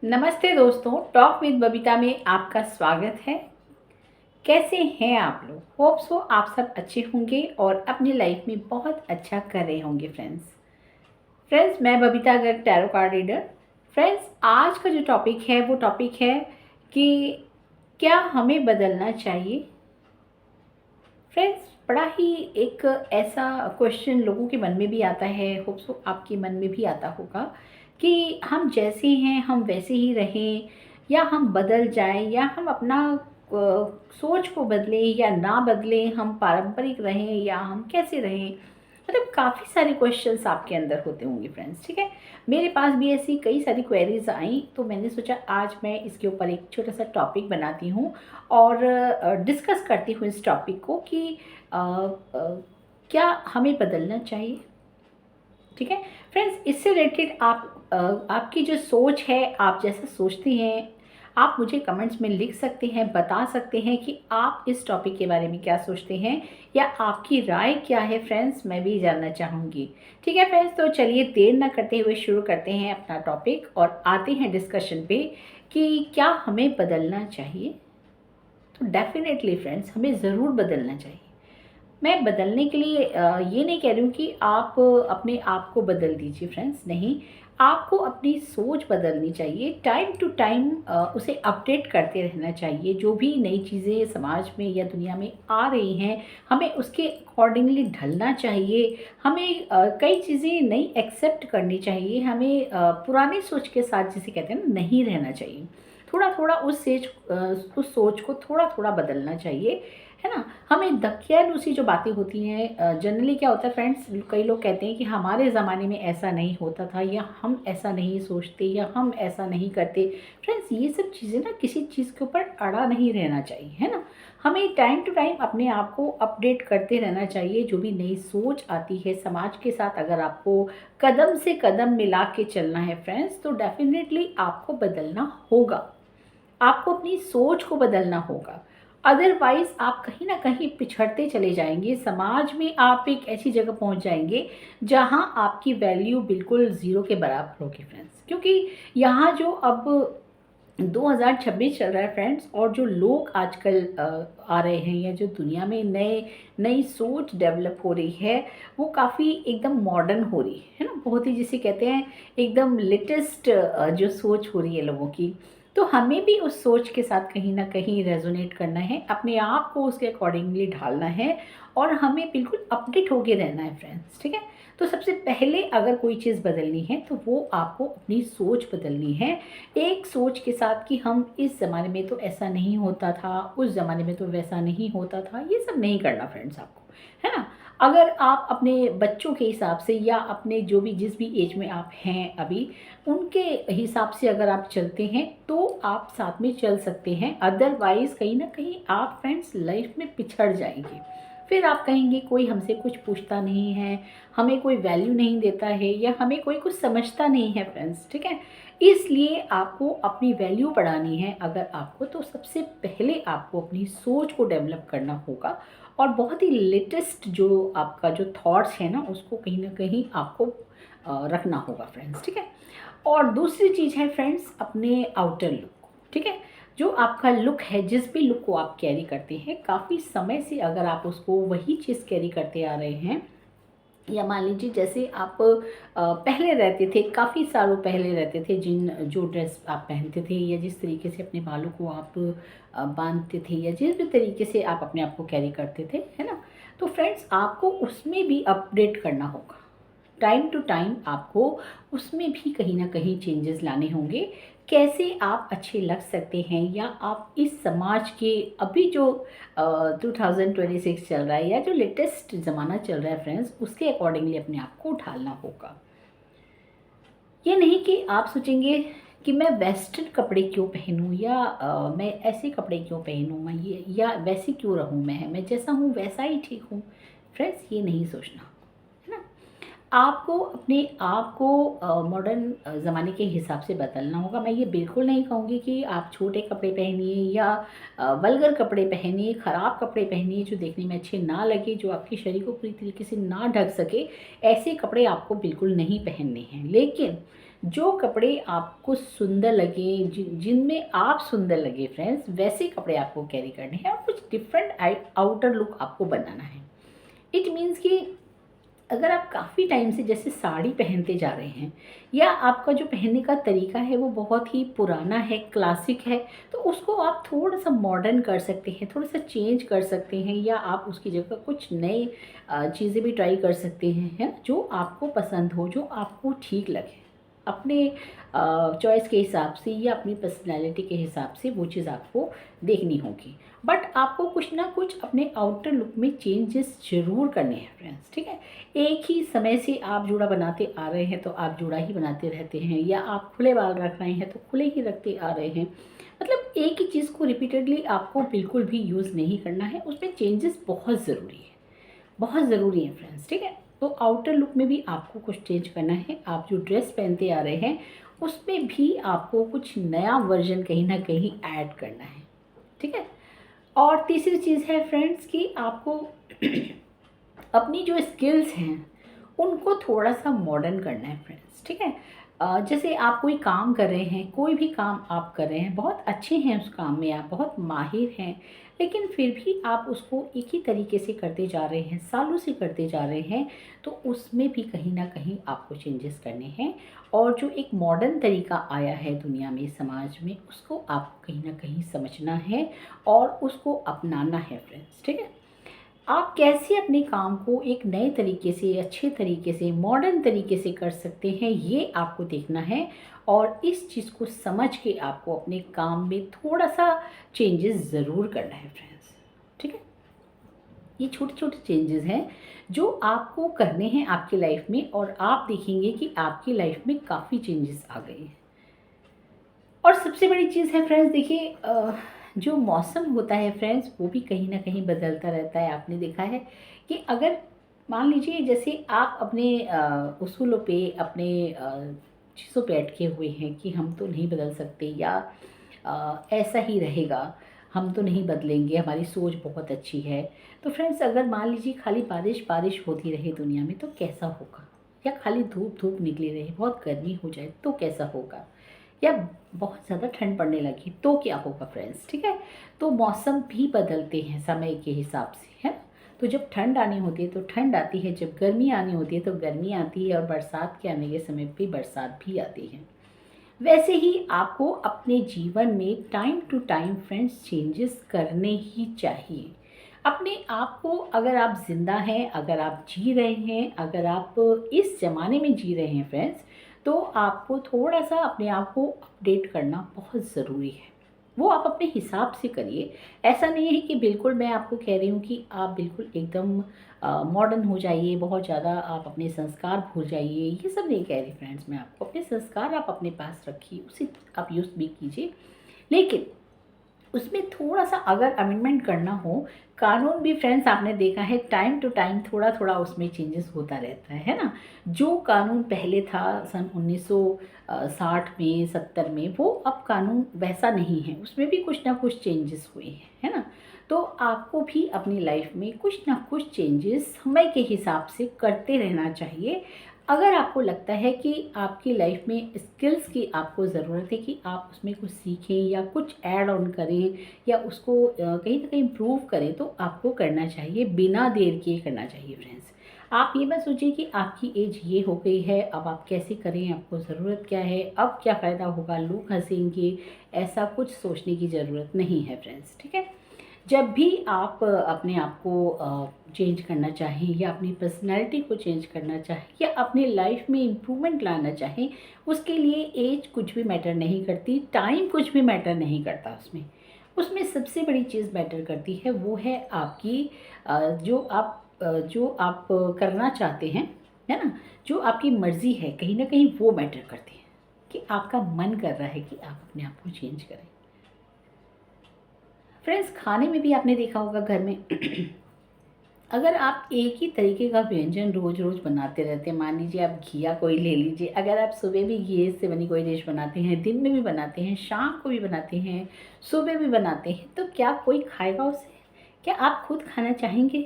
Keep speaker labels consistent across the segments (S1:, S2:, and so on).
S1: नमस्ते दोस्तों, talk with Babita में आपका स्वागत है। कैसे हैं आप लोग? होप सो आप सब अच्छे होंगे और अपनी लाइफ में बहुत अच्छा कर रहे होंगे। फ्रेंड्स, मैं Babita Garg, tarot card reader. Friends, आज का जो टॉपिक है वो टॉपिक है कि क्या हमें बदलना चाहिए। फ्रेंड्स, बड़ा ही एक ऐसा क्वेश्चन लोगों के मन में भी आता है, होप सो आपके मन में भी आता होगा कि हम जैसे हैं हम वैसे ही रहें, या हम बदल जाएं, या हम अपना सोच को बदलें या ना बदलें, हम पारंपरिक रहें या हम कैसे रहें। मतलब काफ़ी सारे क्वेश्चंस आपके अंदर होते होंगे फ्रेंड्स, ठीक है। मेरे पास भी ऐसी कई सारी क्वेरीज आई, तो मैंने सोचा आज मैं इसके ऊपर एक छोटा सा टॉपिक बनाती हूँ और डिस्कस करती हूँ इस टॉपिक को कि क्या हमें बदलना चाहिए। ठीक है फ्रेंड्स, इससे रिलेटेड आपकी जो सोच है, आप जैसा सोचते हैं, आप मुझे कमेंट्स में लिख सकते हैं, बता सकते हैं कि आप इस टॉपिक के बारे में क्या सोचते हैं या आपकी राय क्या है। फ्रेंड्स, मैं भी जानना चाहूँगी। ठीक है फ्रेंड्स, तो चलिए देर ना करते हुए शुरू करते हैं अपना टॉपिक और आते हैं डिस्कशन पे कि क्या हमें बदलना चाहिए। तो डेफिनेटली फ्रेंड्स, हमें ज़रूर बदलना चाहिए। मैं बदलने के लिए ये नहीं कह रही हूँ कि आप अपने आप को बदल दीजिए फ्रेंड्स, नहीं। आपको अपनी सोच बदलनी चाहिए, टाइम टू टाइम उसे अपडेट करते रहना चाहिए। जो भी नई चीज़ें समाज में या दुनिया में आ रही हैं, हमें उसके अकॉर्डिंगली ढलना चाहिए। हमें कई चीज़ें नई एक्सेप्ट करनी चाहिए। हमें पुरानी सोच के साथ, जिसे कहते हैं ना, नहीं रहना चाहिए। थोड़ा थोड़ा उस सोच को थोड़ा थोड़ा बदलना चाहिए, है ना। हमें दकियानूसी जो बातें होती हैं, जनरली क्या होता है फ्रेंड्स, कई लोग कहते हैं कि हमारे ज़माने में ऐसा नहीं होता था, या हम ऐसा नहीं सोचते, या हम ऐसा नहीं करते। फ्रेंड्स, ये सब चीज़ें ना किसी चीज़ के ऊपर अड़ा नहीं रहना चाहिए, है ना। हमें टाइम टू टाइम अपने आप को अपडेट करते रहना चाहिए। जो भी नई सोच आती है समाज के साथ, अगर आपको कदम से कदम मिला के चलना है फ्रेंड्स, तो डेफिनेटली आपको बदलना होगा। आपको अपनी सोच को बदलना होगा। अदरवाइज़ आप कहीं न कहीं पिछड़ते चले जाएँगे। समाज में आप एक ऐसी जगह पहुँच जाएँगे जहाँ आपकी वैल्यू बिल्कुल ज़ीरो के बराबर होगी फ्रेंड्स। क्योंकि यहाँ जो अब 2026 चल रहा है फ्रेंड्स, और जो लोग आजकल आ रहे हैं, या जो दुनिया में नई सोच डेवलप हो रही है, वो काफ़ी एकदम मॉडर्न हो रही है ना। बहुत ही, जिसे कहते हैं, एकदम लेटेस्ट जो सोच हो रही है लोगों की। तो हमें भी उस सोच के साथ कहीं न कहीं रेज़ोनेट करना है, अपने आप को उसके अकॉर्डिंगली ढालना है, और हमें बिल्कुल अपडेट होके रहना है फ्रेंड्स, ठीक है। तो सबसे पहले अगर कोई चीज़ बदलनी है तो वो आपको अपनी सोच बदलनी है। एक सोच के साथ कि हम इस ज़माने में तो ऐसा नहीं होता था, उस ज़माने में तो वैसा नहीं होता था, ये सब नहीं करना फ्रेंड्स आपको, है ना। अगर आप अपने बच्चों के हिसाब से, या अपने जो भी जिस भी एज में आप हैं अभी, उनके हिसाब से अगर आप चलते हैं तो आप साथ में चल सकते हैं। अदरवाइज़ कहीं न कहीं आप फ्रेंड्स लाइफ में पिछड़ जाएँगे। फिर आप कहेंगे कोई हमसे कुछ पूछता नहीं है, हमें कोई वैल्यू नहीं देता है, या हमें कोई कुछ समझता नहीं है फ्रेंड्स, ठीक है। इसलिए आपको अपनी वैल्यू बढ़ानी है अगर आपको, तो सबसे पहले आपको अपनी सोच को डेवलप करना होगा, और बहुत ही लेटेस्ट जो आपका जो थॉट्स है ना, उसको कहीं न कहीं आपको रखना होगा फ्रेंड्स, ठीक है। और दूसरी चीज़ है फ्रेंड्स, अपने आउटर लुक, ठीक है। जो आपका लुक है, जिस भी लुक को आप कैरी करते हैं, काफ़ी समय से अगर आप उसको वही चीज़ कैरी करते आ रहे हैं, या मान लीजिए जैसे आप पहले रहते थे, काफ़ी सालों पहले रहते थे, जो ड्रेस आप पहनते थे, या जिस तरीके से अपने बालों को आप बांधते थे, या जिस भी तरीके से आप अपने आप को कैरी करते थे, है ना। तो फ्रेंड्स, आपको उसमें भी अपडेट करना होगा। टाइम टू टाइम आपको उसमें भी कहीं न कहीं चेंजेस लाने होंगे। कैसे आप अच्छे लग सकते हैं, या आप इस समाज के अभी जो 2026 चल रहा है, या जो लेटेस्ट ज़माना चल रहा है फ्रेंड्स, उसके अकॉर्डिंगली अपने आप को ढालना होगा। ये नहीं कि आप सोचेंगे कि मैं वेस्टर्न कपड़े क्यों पहनूँ, या मैं ऐसे कपड़े क्यों पहनूँ, मैं ये या वैसी क्यों रहूँ, मैं जैसा हूँ वैसा ही ठीक हूँ। फ्रेंड्स, ये नहीं सोचना, है ना। आपको अपने आप को मॉडर्न ज़माने के हिसाब से बदलना होगा। मैं ये बिल्कुल नहीं कहूँगी कि आप छोटे कपड़े पहनिए, या वल्गर कपड़े पहनिए, ख़राब कपड़े पहनिए, जो देखने में अच्छे ना लगे, जो आपके शरीर को पूरी तरीके से ना ढक सके। ऐसे कपड़े आपको बिल्कुल नहीं पहनने हैं। लेकिन जो कपड़े आपको सुंदर लगे, जिनमें आप सुंदर लगे फ्रेंड्स, वैसे कपड़े आपको कैरी करने हैं और कुछ डिफरेंट आउटर लुक आपको बनाना है। इट मीन्स कि अगर आप काफ़ी टाइम से जैसे साड़ी पहनते जा रहे हैं या आपका जो पहनने का तरीका है वो बहुत ही पुराना है, क्लासिक है, तो उसको आप थोड़ा सा मॉडर्न कर सकते हैं, थोड़ा सा चेंज कर सकते हैं, या आप उसकी जगह कुछ नए चीज़ें भी ट्राई कर सकते हैं, है ना, जो आपको पसंद हो, जो आपको ठीक लगे, अपने चॉइस के हिसाब से या अपनी पर्सनैलिटी के हिसाब से वो चीज़ आपको देखनी होगी। बट आपको कुछ ना कुछ अपने आउटर लुक में चेंजेस ज़रूर करने हैं फ्रेंड्स, ठीक है। एक ही समय से आप जूड़ा बनाते आ रहे हैं तो आप जूड़ा ही बनाते रहते हैं, या आप खुले बाल रख रहे हैं तो खुले ही रखते आ रहे हैं, मतलब एक ही चीज़ को रिपीटेडली आपको बिल्कुल भी यूज़ नहीं करना है, उसमें चेंजेस बहुत ज़रूरी है, बहुत ज़रूरी है फ्रेंड्स, ठीक है। तो आउटर लुक में भी आपको कुछ चेंज करना है। आप जो ड्रेस पहनते आ रहे हैं उसमें भी आपको कुछ नया वर्जन कहीं ना कहीं ऐड करना है, ठीक है। और तीसरी चीज़ है फ्रेंड्स कि आपको अपनी जो स्किल्स हैं उनको थोड़ा सा मॉडर्न करना है फ्रेंड्स, ठीक है। जैसे आप कोई काम कर रहे हैं, कोई भी काम आप कर रहे हैं, बहुत अच्छे हैं उस काम में, आप बहुत माहिर हैं, लेकिन फिर भी आप उसको एक ही तरीके से करते जा रहे हैं, सालों से करते जा रहे हैं, तो उसमें भी कहीं ना कहीं आपको चेंजेस करने हैं। और जो एक मॉडर्न तरीका आया है दुनिया में, समाज में, उसको आपको कहीं ना कहीं समझना है और उसको अपनाना है फ्रेंड्स, ठीक है। आप कैसे अपने काम को एक नए तरीके से, अच्छे तरीके से, मॉडर्न तरीके से कर सकते हैं, ये आपको देखना है। और इस चीज़ को समझ के आपको अपने काम में थोड़ा सा चेंजेस ज़रूर करना है फ्रेंड्स, ठीक है। ये छोटे छोटे चेंजेस हैं जो आपको करने हैं आपकी लाइफ में, और आप देखेंगे कि आपकी लाइफ में काफ़ी चेंजेस आ गए हैं। और सबसे बड़ी चीज़ है फ्रेंड्स, देखिए जो मौसम होता है फ्रेंड्स वो भी कहीं ना कहीं बदलता रहता है। आपने देखा है कि अगर मान लीजिए जैसे आप अपने उसूलों पे, अपने चीज़ों पे अटके हुए हैं कि हम तो नहीं बदल सकते, या ऐसा ही रहेगा, हम तो नहीं बदलेंगे, हमारी सोच बहुत अच्छी है, तो फ्रेंड्स अगर मान लीजिए खाली बारिश बारिश होती रहे दुनिया में तो कैसा होगा, या खाली धूप धूप निकली रहे, बहुत गर्मी हो जाए तो कैसा होगा, या बहुत ज़्यादा ठंड पड़ने लगी तो क्या होगा फ्रेंड्स, ठीक है। तो मौसम भी बदलते हैं समय के हिसाब से, है ना। तो जब ठंड आनी होती है तो ठंड आती है, जब गर्मी आनी होती है तो गर्मी आती है, और बरसात के आने के समय पे बरसात भी आती है। वैसे ही आपको अपने जीवन में time to time friends changes करने ही चाहिए। अपने आप को, अगर आप ज़िंदा हैं, अगर आप जी रहे हैं, अगर आप इस ज़माने में जी रहे हैं फ्रेंड्स, तो आपको थोड़ा सा अपने आप को अपडेट करना बहुत ज़रूरी है। वो आप अपने हिसाब से करिए। ऐसा नहीं है कि बिल्कुल मैं आपको कह रही हूँ कि आप बिल्कुल एकदम मॉडर्न हो जाइए, बहुत ज़्यादा आप अपने संस्कार भूल जाइए, ये सब नहीं कह रही फ्रेंड्स मैं आपको। अपने संस्कार आप अपने पास रखिए, उसे आप यूज़ भी कीजिए, लेकिन उसमें थोड़ा सा अगर अमेंडमेंट करना हो, कानून भी फ्रेंड्स आपने देखा है टाइम टू टाइम थोड़ा थोड़ा उसमें चेंजेस होता रहता है ना। जो कानून पहले था सन 1960 में, 70 में, वो अब कानून वैसा नहीं है, उसमें भी कुछ ना कुछ चेंजेस हुए हैं, है ना। तो आपको भी अपनी लाइफ में कुछ ना कुछ चेंजेस समय के हिसाब से करते रहना चाहिए। अगर आपको लगता है कि आपकी लाइफ में स्किल्स की आपको ज़रूरत है कि आप उसमें कुछ सीखें या कुछ ऐड ऑन करें, या उसको कहीं ना कहीं इम्प्रूव करें, तो आपको करना चाहिए, बिना देर किए करना चाहिए फ्रेंड्स। आप ये मत सोचिए कि आपकी एज ये हो गई है, अब आप कैसे करें, आपको ज़रूरत क्या है, अब क्या फ़ायदा होगा, लोग हंसेंगे, ऐसा कुछ सोचने की ज़रूरत नहीं है फ्रेंड्स, ठीक है। जब भी आप अपने आप को चेंज करना चाहें, या अपनी पर्सनैलिटी को चेंज करना चाहें, या अपनी लाइफ में इम्प्रूवमेंट लाना चाहें, उसके लिए एज कुछ भी मैटर नहीं करती, टाइम कुछ भी मैटर नहीं करता। उसमें उसमें सबसे बड़ी चीज़ मैटर करती है, वो है आपकी जो आप करना चाहते हैं, है ना, जो आपकी मर्ज़ी है, कहीं ना कहीं वो मैटर करती है, कि आपका मन कर रहा है कि आप अपने आप को चेंज करें। फ्रेंड्स खाने में भी आपने देखा होगा घर में अगर आप एक ही तरीके का व्यंजन रोज़ रोज़ बनाते रहते हैं, मान लीजिए आप घिया कोई ले लीजिए, अगर आप सुबह भी घी से बनी कोई डिश बनाते हैं, दिन में भी बनाते हैं, शाम को भी बनाते हैं, सुबह भी बनाते हैं, तो क्या कोई खाएगा उसे? क्या आप खुद खाना चाहेंगे?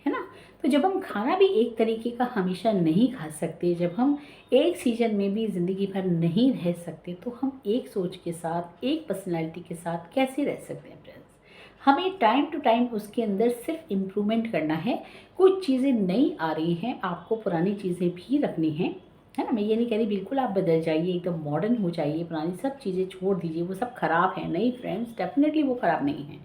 S1: है ना। तो जब हम खाना भी एक तरीके का हमेशा नहीं खा सकते, जब हम एक सीज़न में भी ज़िंदगी भर नहीं रह सकते, तो हम एक सोच के साथ, एक पर्सनैलिटी के साथ कैसे रह सकते हैं फ्रेंड्स? हमें टाइम टू टाइम उसके अंदर सिर्फ इम्प्रूवमेंट करना है। कुछ चीज़ें नई आ रही हैं, आपको पुरानी चीज़ें भी रखनी हैं, है ना? मैं ये नहीं कह रही बिल्कुल आप बदल जाइए, एकदम मॉडर्न हो जाइए, पुरानी सब चीज़ें छोड़ दीजिए, वो सब ख़राब है। नहीं फ्रेंड्स, डेफ़िनेटली वो ख़राब नहीं है,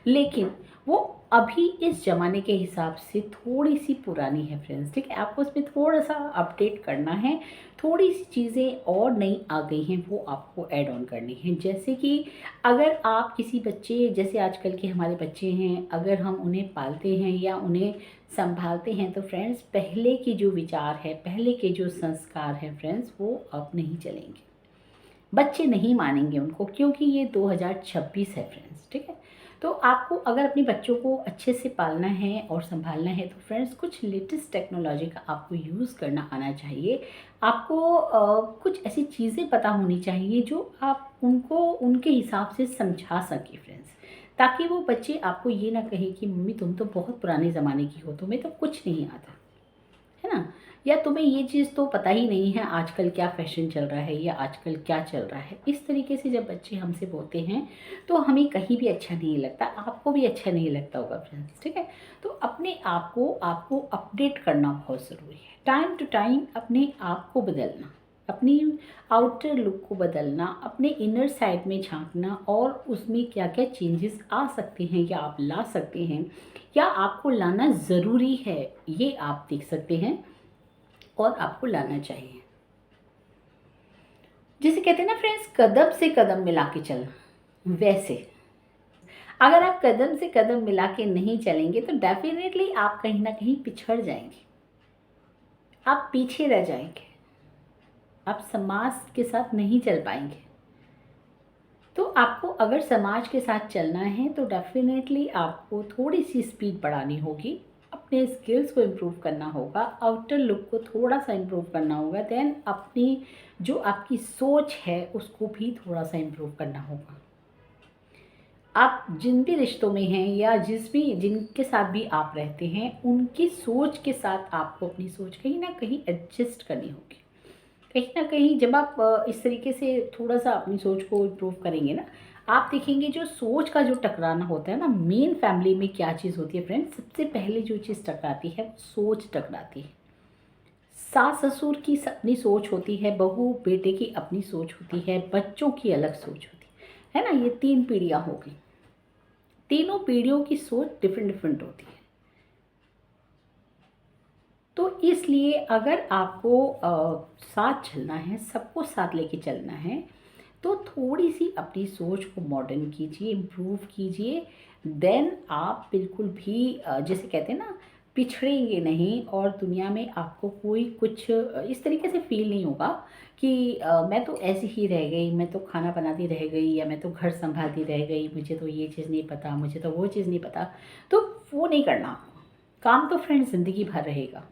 S1: लेकिन वो अभी इस ज़माने के हिसाब से थोड़ी-सी पुरानी है फ्रेंड्स, ठीक है? आपको उसमें थोड़ा-सा अपडेट करना है, थोड़ी-सी चीज़ें और नई आ गई हैं, वो आपको ऐड ऑन करनी है। जैसे कि अगर आप किसी बच्चे, जैसे आजकल के हमारे बच्चे हैं, अगर हम उन्हें पालते हैं या उन्हें सँभालते हैं, तो फ्रेंड्स पहले के जो विचार है, पहले के जो संस्कार हैं फ्रेंड्स, वो अब नहीं चलेंगे। बच्चे नहीं मानेंगे उनको, क्योंकि ये 2026 है फ्रेंड्स, ठीक है? तो आपको अगर अपने बच्चों को अच्छे से पालना है और सँभालना है, तो फ्रेंड्स कुछ लेटेस्ट टेक्नोलॉजी का आपको यूज़ करना आना चाहिए। आपको कुछ ऐसी चीज़ें पता होनी चाहिए जो आप उनको उनके हिसाब से समझा सकें फ्रेंड्स, ताकि वो बच्चे आपको ये ना कहें कि मम्मी तुम तो बहुत पुराने ज़माने की हो, तुम्हें तो कुछ नहीं आता। है ना? या तुम्हें ये चीज़ तो पता ही नहीं है आजकल क्या फ़ैशन चल रहा है या आजकल क्या चल रहा है। इस तरीके से जब बच्चे हमसे बोलते हैं, तो हमें कहीं भी अच्छा नहीं लगता, आपको भी अच्छा नहीं लगता होगा फ्रेंड्स, ठीक है? तो अपने आप को आपको अपडेट करना बहुत ज़रूरी है। टाइम टू टाइम अपने आप को बदलना, अपनी आउटर लुक को बदलना, अपने इनर साइड में झाँकना और उसमें क्या-क्या चेंजेस आ सकते हैं या आप ला सकते हैं या आपको लाना ज़रूरी है, ये आप देख सकते हैं और आपको लाना चाहिए। जिसे कहते हैं ना फ्रेंड्स, कदम से कदम मिला के चलना, वैसे अगर आप कदम से कदम मिला के नहीं चलेंगे, तो डेफ़िनेटली आप कहीं न कहीं पिछड़ जाएँगे, आप पीछे रह जाएँगे, आप समाज के साथ नहीं चल पाएँगे। तो आपको अगर समाज के साथ चलना है, तो डेफ़िनेटली आपको थोड़ी-सी स्पीड बढ़ानी होगी, अपने स्किल्स को इम्प्रूव करना होगा, आउटर लुक को थोड़ा-सा इम्प्रूव करना होगा, देन अपनी जो आपकी सोच है, उसको भी थोड़ा-सा इम्प्रूव करना होगा। आप जिन भी रिश्तों में हैं या जिनके साथ भी आप रहते हैं, उनकी सोच के साथ आपको अपनी सोच कहीं न कहीं एडजस्ट करनी होगी। कहीं न कहीं जब आप इस तरीके से थोड़ा-सा अपनी सोच को इम्प्रूव करेंगे ना, आप देखेंगे जो सोच का जो टकराना होता है ना, मेन फैमिली में क्या चीज़ होती है फ्रेंड्स, सबसे पहले जो चीज़ टकराती है, वो सोच टकराती है। सास-ससुर की अपनी सोच होती है, बहू-बेटे की अपनी सोच होती है, बच्चों की अलग सोच होती है ना? ये 3 पीढ़ियाँ हो गई। तीनों पीढ़ियों की सोच डिफरेंट डिफरेंट होती है। तो इसलिए अगर आपको साथ चलना है, सबको साथ लेके चलना है, तो थोड़ी-सी अपनी सोच को मॉडर्न कीजिए, इम्प्रूव कीजिए, देन आप बिल्कुल भी जिसे कहते हैं ना, पिछड़ेंगे नहीं और दुनिया में आपको कोई कुछ इस तरीके से फ़ील नहीं होगा कि मैं तो ऐसे ही रह गई, मैं तो खाना बनाती रह गई या मैं तो घर सँभालती रह गई, मुझे तो ये चीज़ नहीं पता, मुझे तो वो चीज़ नहीं पता। तो वो नहीं करना आपको। काम तो फ्रेंड्स ज़िंदगी भर रहेगा।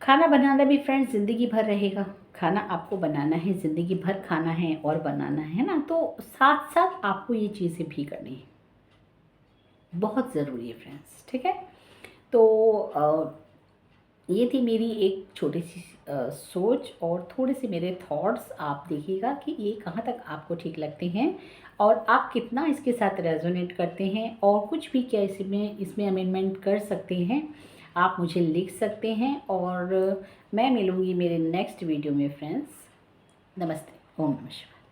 S1: खाना बनाना भी फ्रेंड्स ज़िंदगी भर रहेगा। खाना आपको बनाना है, ज़िंदगी भर खाना है और बनाना है ना? तो साथ-साथ आपको ये चीज़ें भी करनी है। बहुत ज़रूरी है फ्रेंड्स, ठीक है? तो ये थी मेरी एक छोटी-सी सोच और थोड़े-से मेरे थॉट्स। आप देखिएगा कि ये कहाँ तक आपको ठीक लगते हैं और आप कितना इसके साथ रेज़ोनेट करते हैं और कुछ भी क्या इसमें अमेंडमेंट कर सकते हैं, आप मुझे लिख सकते हैं और मैं मिलूँगी मेरे नेक्स्ट वीडियो में फ्रेंड्स। नमस्ते। ओम नमः शिवाय।